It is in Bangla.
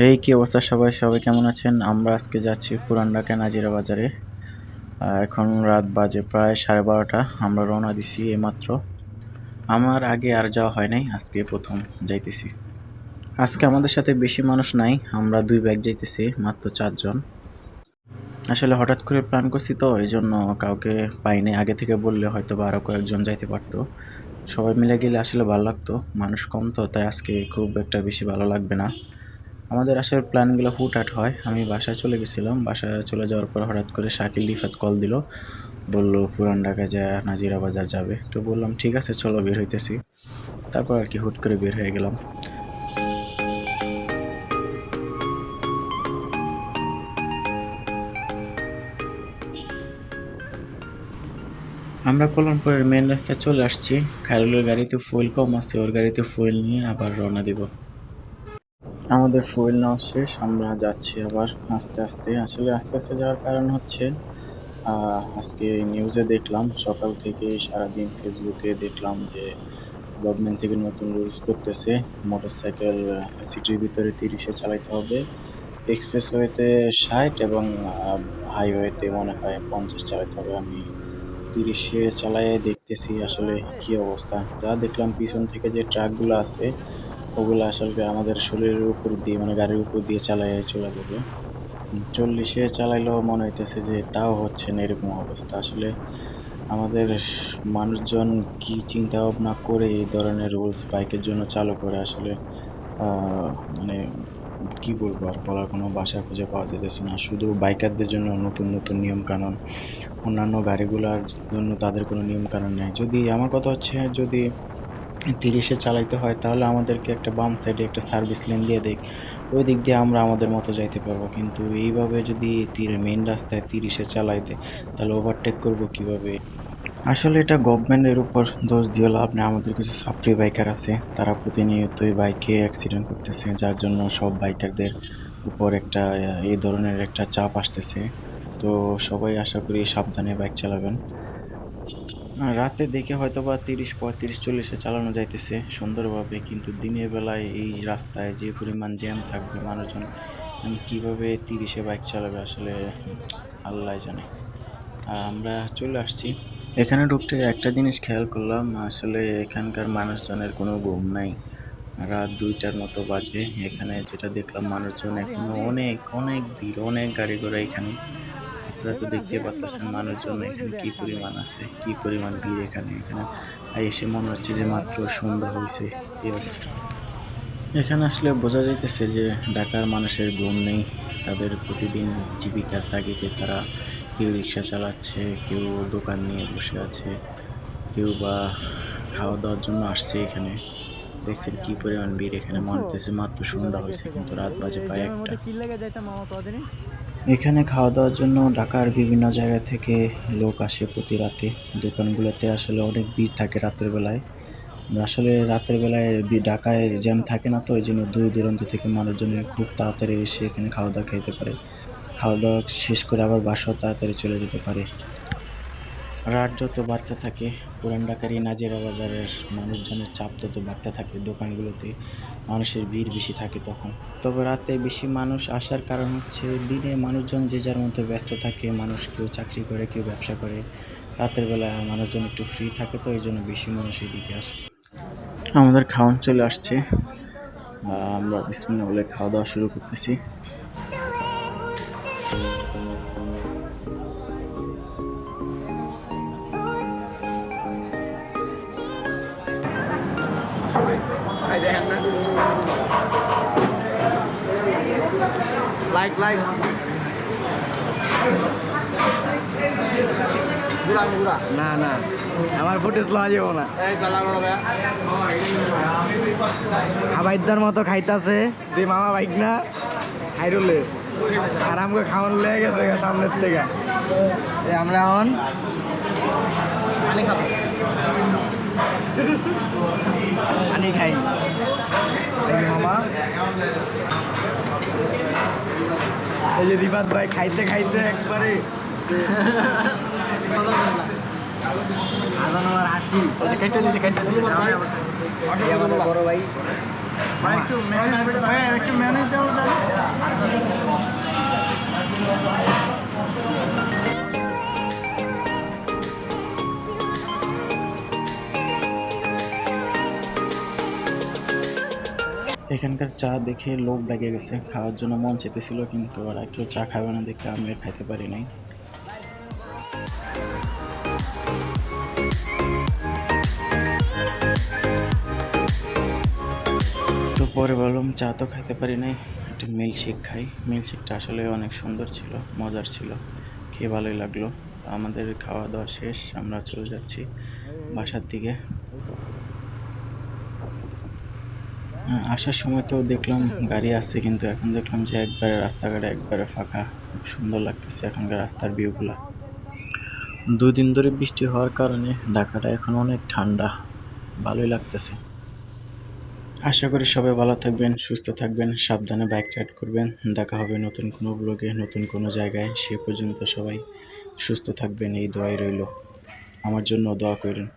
এই কি অবস্থা সবাই সবাই কেমন আছেন? আমরা আজকে যাচ্ছি পুরান ঢাকা নাজিরা বাজারে। এখন রাত বাজে প্রায় 12:30। আমরা রওনা দিছি এইমাত্র। আমার আগে আর যাওয়া হয় নাই, আজকে প্রথম যাইতেছি। আজকে আমাদের সাথে বেশি মানুষ নাই, আমরা 2 ব্যাগ যাইতেছি, মাত্র 4 জন। আসলে হঠাৎ করে প্ল্যান করছি তো, এই জন্য কাউকে পাইনি। আগে থেকে বললে হয়তো বা আরও কয়েকজন যাইতে পারতো। সবাই মিলে গেলে আসলে ভালো লাগতো, মানুষ কম তো, তাই আজকে খুব একটা বেশি ভালো লাগবে না। আমাদের আসার প্ল্যানগুলো হুটহাট হয়। আমি বাসায় চলে গেছিলাম। বাসায় চলে যাওয়ার পর হঠাৎ করে শাকিল রিফাত কল দিল। বলল পুরান ঢাকায় যায় নাজিরা বাজার যাবে। তো বললাম ঠিক আছে চলো বের হইতেছি। তারপর আর কি হুট করে বের হয়ে গেলাম। আমরা কল্যাণপুরের মেন রাস্তায় চলে আসছি। খায়রুলের গাড়িতে ফুয়েল কম আছে, ওর গাড়িতে ফুয়েল নিয়ে আবার রওনা দিব। আমাদের ফুয়েল নেওয়া শেষ, আমরা যাচ্ছি আবার আস্তে আস্তে। আসলে আস্তে আস্তে যাওয়ার কারণ হচ্ছে আজকে নিউজে দেখলাম, সকাল থেকে সারাদিন ফেসবুকে দেখলাম যে গভর্নমেন্ট থেকে নতুন রুলস করতেছে। মোটরসাইকেল সিটির ভিতরে 30-এ চালাইতে হবে, এক্সপ্রেসওয়েতে 60 এবং হাইওয়েতে মনে হয় 50 চালাইতে হবে। আমি 30-এ চালায়ে দেখতেছি আসলে কি অবস্থা। যা দেখলাম পিছন থেকে যে ট্রাকগুলো আছে ওগুলো আসলে আমাদের শরীরের উপর দিয়ে মানে গাড়ির উপর দিয়ে চালায়ে চলে যাবে। 40-এ চালাইলেও মনে হইতেছে যে তাও হচ্ছে না, এরকম অবস্থা। আসলে আমাদের মানুষজন কি চিন্তা ভাবনা করে এই ধরনের রুলস বাইকের জন্য চালু করে আসলে মানে কি বলবো, আর বলার কোনো ভাষা খুঁজে পাওয়া যাইতেছে না। শুধু বাইকারদের জন্য নতুন নতুন নিয়ম কানুন, অন্যান্য গাড়িগুলার জন্য তাদের কোনো নিয়ম কানুন নেই। যদি আমার কথা হচ্ছে, যদি 30-এ চালাইতে হয় তাহলে আমাদেরকে একটা বাম সাইডে একটা সার্ভিস লেন দিয়ে দেখ, ওই দিক দিয়ে আমরা আমাদের মতো যাইতে পারবো। কিন্তু এইভাবে যদি মেন রাস্তায় 30-এ চালাই দেয় তাহলে ওভারটেক করবো কিভাবে? আসলে এটা গভর্নমেন্টের উপর দোষ দিয়ে লাভ নেই। আমাদের কিছু সাপ্রি বাইকার আছে, তারা প্রতিনিয়তই বাইকে অ্যাক্সিডেন্ট করতেছে, যার জন্য সব বাইকারদের উপর একটা এই ধরনের একটা চাপ আসতেছে। তো সবাই আশা করি সাবধানে বাইক চালাবেন। রাতে দেখে হয়তোবা 30, 35, 40-এ চালানো যাইতেছে সুন্দরভাবে, কিন্তু দিনের বেলায় এই রাস্তায় যে পরিমাণ জ্যাম থাকবে, মানুষজন কিভাবে 30-এ বাইক চালাবে আসলে আল্লাহই জানে। আমরা চলে আসছি। এখানে ঢুকতে একটা জিনিস খেয়াল করলাম, আসলে এখানকার মানুষজনের কোনো ঘুম নাই। রাত 2টার মতো বাজে, এখানে যেটা দেখলাম মানুষজন এখনো অনেক অনেক ভিড়, অনেক গাড়ি ঘোড়া এখানে। আপনারা তো দেখতেই পারতেছেন মানুষজন এখানে কি পরিমাণ আছে, কি পরিমাণ ভিড় এখানে। এখানে এসে মনে হচ্ছে যে মাত্র সন্ধ্যা হয়েছে, এই অবস্থা। এখানে আসলে বোঝা যাইতেছে যে ঢাকার মানুষের ঘুম নেই। তাদের প্রতিদিন জীবিকার তাগিদে তারা কেউ রিক্সা চালাচ্ছে, কেউ দোকান নিয়ে বসে আছে, কেউ বা খাওয়া দাওয়ার জন্য আসছে এখানে। দেখছেন কি পরিমাণ ভিড় এখানে, মনে হচ্ছে মাত্র সন্ধ্যা হয়েছে কিন্তু রাত বাজে প্রায় 1টা। এখানে খাওয়া দাওয়ার জন্য ঢাকার বিভিন্ন জায়গা থেকে লোক আসে প্রতি রাতে। দোকানগুলোতে আসলে অনেক ভিড় থাকে রাতের বেলায়। আসলে রাতের বেলায় ঢাকায় জ্যাম থাকে না, তো এই জন্য দূর দূরান্ত থেকে মানুষজনের খুব তাড়াতাড়ি এসে এখানে খাওয়া দাওয়া খাইতে পারে। খাওয়া দাওয়া শেষ করে আবার বাসাও তাড়াতাড়ি চলে যেতে পারে। রাত যত বাড়তে থাকে, পুরান ঢাকার এই নাজিরা বাজারের মানুষজনের চাপ তত বাড়তে থাকে। দোকানগুলোতে মানুষের ভিড় বেশি থাকে তখন। তবে রাতে বেশি মানুষ আসার কারণ হচ্ছে দিনে মানুষজন যে যার মধ্যে ব্যস্ত থাকে। মানুষ কেউ চাকরি করে, কেউ ব্যবসা করে। রাতের বেলা মানুষজন একটু ফ্রি থাকে, তো এই জন্য বেশি মানুষ এদিকে আসে। আমাদের খাওয়ান চলে আসছে। আমরা বিসমিল্লাহ বলে খাওয়া দাওয়া শুরু করতেছি। লাইক লাইক না না আমার ফুটেজ লওয়া যাবো না। আবাইদার মতো খাইতাছে যে মামা বাইক না খাইরুলে আর আমাকে খাওয়ান লেগে গেছে সামনের থেকে। আমরা এখন পানি খাবো, পানি খাই মামা। এই যে রিবাদ ভাই খাইতে খাইতে একবারে আজান আমার হাসি কেটে দিছে বড় ভাই একটু ম্যানেজ দেওয়া যায়। এখানকার চা দেখে লোভ লেগে গেছে, খাওয়ার জন্য মন চেতেছিল, কিন্তু ওরা একটু চা খাবে না দেখে আমি আর খাইতে পারি নাই। তো পরে বললাম চা তো খাইতে পারি নাই, একটা মিল্কশেক খাই। মিল্কশেকটা আসলে অনেক সুন্দর ছিল, মজার ছিল, খেয়ে ভালোই লাগলো। আমাদের খাওয়া দাওয়া শেষ, আমরা চলে যাচ্ছি বাসার দিকে। আসার সময় তো দেখলাম গাড়ি আসছে, কিন্তু এখন দেখলাম যে একবারে রাস্তাঘাটে একবারে ফাঁকা। খুব সুন্দর লাগতেছে এখানকার রাস্তার ভিউগুলা। 2 দিন ধরে বৃষ্টি হওয়ার কারণে ঢাকাটা এখন অনেক ঠান্ডা, ভালোই লাগতেছে। আশা করি সবাই ভালো থাকবেন, সুস্থ থাকবেন, সাবধানে বাইক রাইড করবেন। দেখা হবে নতুন কোনো ব্লগে, নতুন কোনো জায়গায়। সে পর্যন্ত সবাই সুস্থ থাকবেন, এই দোয়াই রইল। আমার জন্য দোয়া করুন।